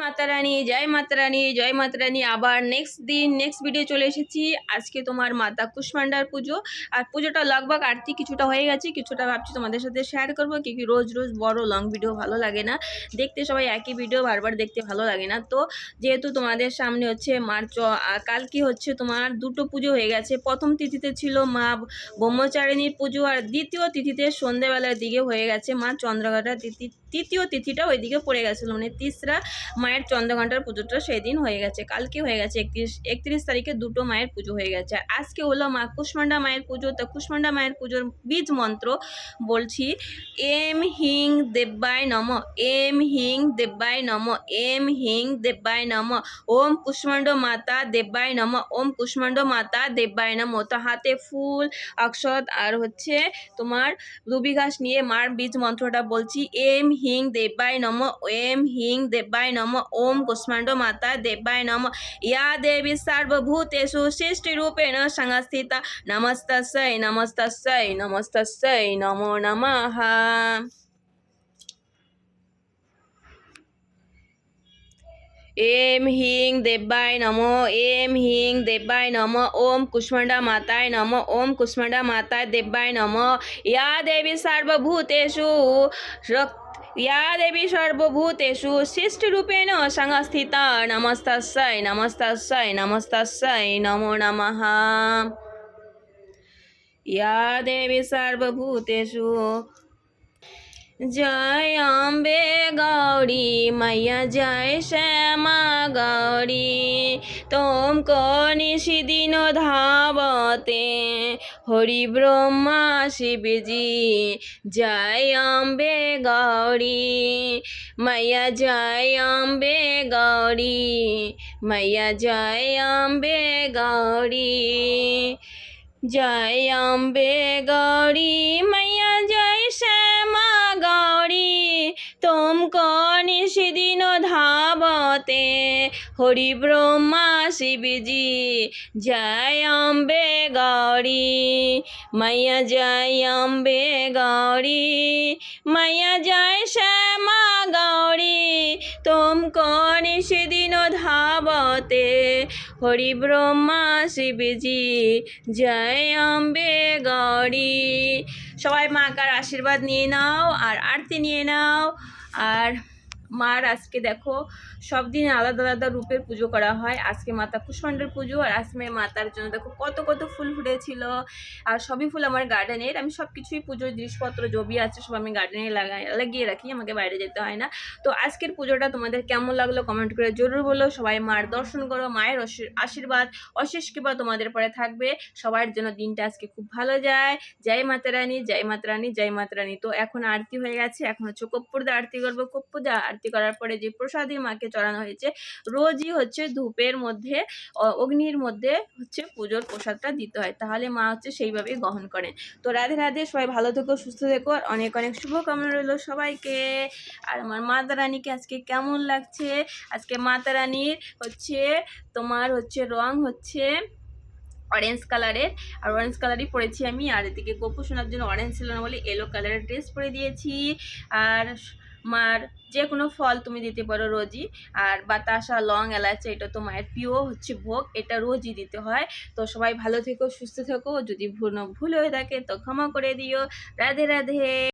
মাতা রানী, জয় মাতা রানী, জয় মাতা রানী। আবার নেক্সট ভিডিও চলে এসেছি। আজকে তোমার মাতা কুষ্মান্ডার পুজো। আর পুজোটা লগভগ আরতি কিছুটা হয়ে গেছে, কিছুটা ভাবছি তোমাদের সাথে শেয়ার করবো, কি রোজ রোজ বড় লং ভিডিও ভালো লাগে না দেখতে, সবাই একই ভিডিও বারবার দেখতে ভালো লাগে না। তো যেহেতু তোমাদের সামনে হচ্ছে কালকে হচ্ছে তোমার দুটো পুজো হয়ে গেছে। প্রথম তিথিতে ছিল মা ব্রহ্মচারিণীর পুজো, আর দ্বিতীয় তিথিতে সন্ধ্যেবেলার দিকে হয়ে গেছে মা চন্দ্রঘাটা তিথি। তৃতীয় তিথিটা ওইদিকে পড়ে গেছিলো, মানে তিসরা মায়ের চন্দ্রঘণ্টার পুজোটা সেদিন হয়ে গেছে, কালকে হয়ে গেছে 31 তারিখে দুটো মায়ের পুজো হয়ে গেছে। আর আজকে হলো মা কুষ্মান্ডা মায়ের পুজো। তো কুষ্মান্ডা মায়ের পুজোর বীজ মন্ত্র বলছি। এম হিং দেব্যায় নম, এম হিং দেব্যায় নম, এম হিং দেব্যায় নম, ওম কুষ্মান্ড মাতা দেব্যায় নম, ওম কুষ্মান্ড মাতা দেব্যায় নম। তো হাতে ফুল, অক্ষত আর হচ্ছে তোমার রুবি ঘাস নিয়ে মার বীজ মন্ত্রটা বলছি। এম হিং দেব্যায় নম, এম হিং দেব্যায় নম, ওম কুষ্মান্ড মাতা দেব্যায় নম। ইয়া দেবী সর্বভূতেষু সৃষ্টিরূপেণ সংস্থিতা, নমস্তস্যৈ নমস্তস্যৈ নমস্তস্যৈ নমো নমঃ। এম হিং দেব্যায় নম, এম হিং দেব্যায় নম, ওম কুষ্মান্ডা মাতায় নম, ওম কুষ্মান্ডা মাতায় দেব্যায় নম। ইয়া দেবী সর্বভূতেষু ইয়া দেবী সর্বভূতেষু সৃষ্টিরূপেণ সংস্থিতা, নমস্তস্যৈ নমস্তস্যৈ নমস্তস্যৈ নমো নমঃ। ইয়া দেবী সর্বভূতেষু। জয় অম্বে গৌরী मैया, জয় শ্যামা গৌরী। তোমকো নিশিদিন ধাবতে হরি ব্রহ্মা শিবজি। জয় অম্বে গৌরী मैया, জয় অম্বে গৌরী मैया, জয় অম্বে গৌরী। জয় অম্বে গৌরী मैया, জয় শ্যামা গৌরী। তোমকো নিশিদিন ধাবতে হরি ব্রহ্মা শিবজি। জয় অম্বে গৌরী मैया, জয় অম্বে গৌরী मैया, জয় শ্যামা গৌরী। তোমকো নিশিদিন ধাবতে হরি ব্রহ্মা শিবজি। জয় অম্বে গৌরী। সবাই মাকার আশীর্বাদ নিয়ে নাও আর আরতি নিয়ে নাও। আর মার আজকে দেখো সব দিন আলাদা আলাদা রূপের পুজো করা হয়। আজকে মাতা কুষ্মান্ডার পুজো, আর আজকে মাতার জন্য দেখো কত কত ফুল ফুটেছিল। আর সবই ফুল আমার গার্ডেনের। আমি সব কিছুই পুজোর জিনিসপত্র জবি আছে সব আমি গার্ডেনে লাগিয়ে রাখি, আমাকে বাইরে যেতে হয় না। তো আজকের পুজোটা তোমাদের কেমন লাগলো কমেন্ট করে জরুর বলো। সবাই মার দর্শন করো, মায়ের আশীর্বাদ অশেষ কৃপা তোমাদের পরে থাকবে। সবার জন্য দিনটা আজকে খুব ভালো যায়। জয় মাতা রানী, জয় মাতা রানী, জয় মাতা রানী। তো এখন আরতি হয়ে গেছে, এখন হচ্ছে কর্পূরদা আরতি করবো। কর্পূরদা আরতি করার পরে যে প্রসাদী মাকে চড়ানো হয়েছে, রোজই হচ্ছে ধূপের মধ্যে অগ্নির মধ্যে হচ্ছে পুজোর প্রসাদটা দিতে হয়, তাহলে মা হচ্ছে সেইভাবেই গ্রহণ করেন। তো রাধে রাধে, সবাই ভালো থেকো, সুস্থ থেকো, আর অনেক অনেক শুভকামনা রইল সবাইকে। আর আমার মাতা রানীকে আজকে কেমন লাগছে, আজকে মাতা রানীর হচ্ছে তোমার হচ্ছে রং হচ্ছে অরেঞ্জ কালারের, আর অরেঞ্জ কালারই পরেছি আমি। আর এদিকে গোপু শোনার জন্য অরেঞ্জ ছিল না বলে ইয়েলো কালারের ড্রেস পরে দিয়েছি। আর মার যে কোনো ফল তুমি দিতে পারো রোজই। আর বাতাসা, লং, এলাচ, এটা তো মায়ের প্রিয় হচ্ছে ভোগ, এটা রোজই দিতে হয়। তো সবাই ভালো থেকো, সুস্থ থেকো, যদি ভুল হয়ে থাকে তো ক্ষমা করে দিও। রাধে রাধে।